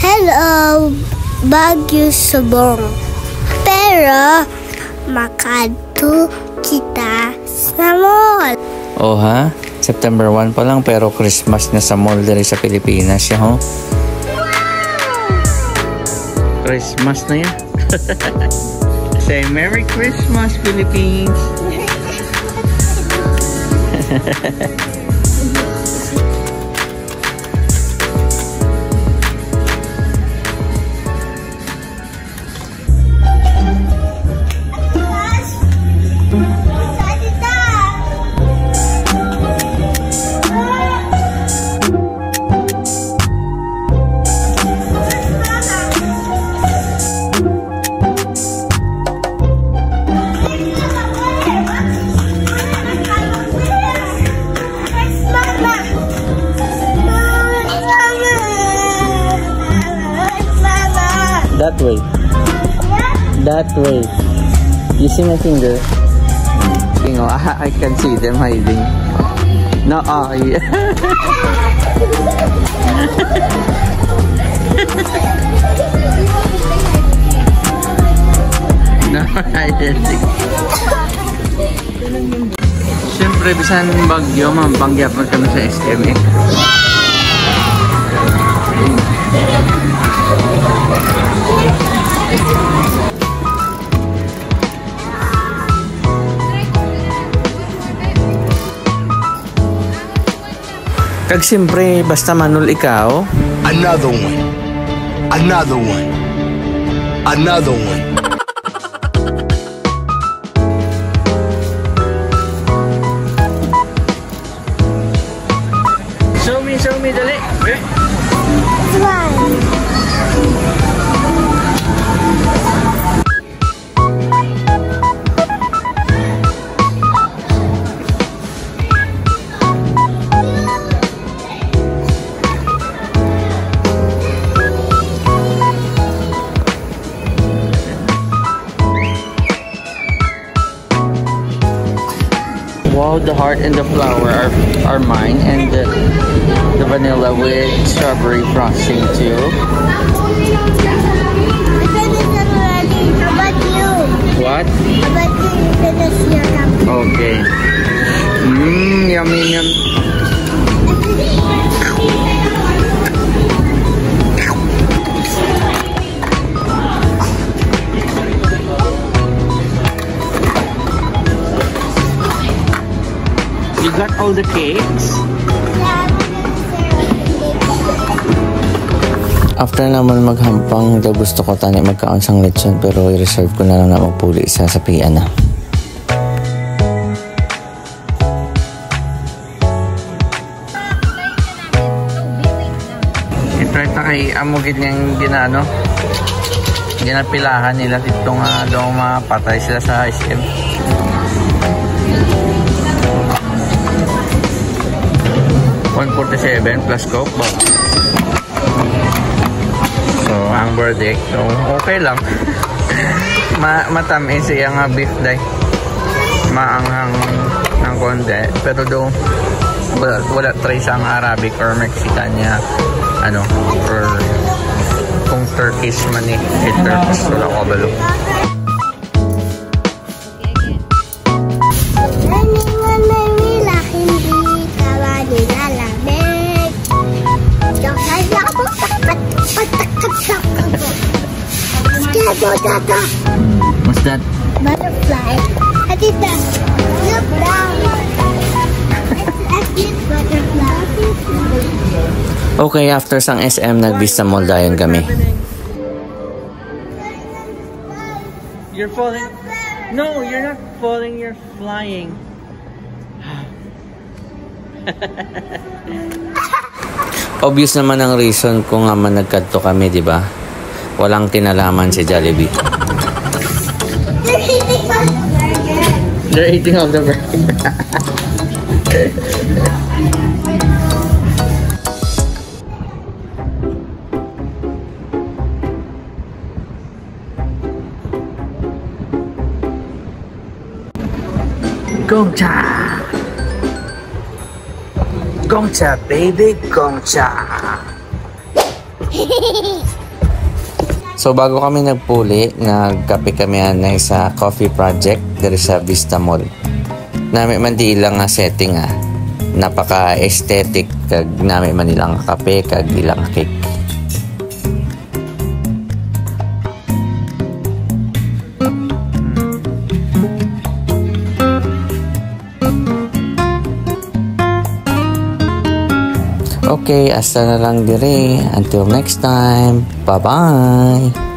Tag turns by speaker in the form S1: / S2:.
S1: Hello, Baguio Subong. Pero, makadto kita sa mall.
S2: Oh ha? September 1 pa lang pero Christmas na sa mall diri sa Pilipinas siya, ho? Christmas na yan. Say Merry Christmas, Philippines! That way. That way. You see my finger? You know, I can see them hiding. No, yeah. No, I didn't think. Siyempre, bisan Bagyo, mapangyap na kami sa SM. Kag siyempre, basta manul ikaw.
S3: Another one. Another one. Another one.
S2: Show me, dali. Wow, the heart and the flower are mine, and the vanilla with strawberry frosting too.
S1: How about you?
S2: What?
S1: How about you finish your cup?
S2: Okay. Yummy, yum. You got all the cakes? After naman maghampang, daw gusto ko tani magkaon sang lechon pero i-reserve ko na lang na magpuli sa sapian na. I-try ta kay amugid niyang ginano. Ginapilahan nila dito nga daw mapatay sila sa SM. $147 plus Coke ba? So, ang verdict. So, okay lang. Matamis siya nga beef day. Maanghang ng konti. Pero doon, wala trace ang Arabic or Mexican niya. Ano, or kung Turkish man eh. Turkish, wala ko balo. What's that?
S1: Butterfly. I did that. Look down. I did butterfly.
S2: Okay, after sang SM, nag-Vista Mall dayon kami. You're falling. No, you're not falling. You're flying. Obvious naman ang reason kung nga man nagkadto kami, di ba? Walang kinalaman si Jollibee. They're eating all the burger. Gongcha! Gongcha, baby, Gongcha! So bago kami nagpuli, nagkape kami anay sa coffee project diri sa Vista Mall. Nami man di ilang nga setting napaka-aesthetic kag nami man ilang kape kag ilang cake. Okay, hasta na lang dire. Until next time. Bye-bye.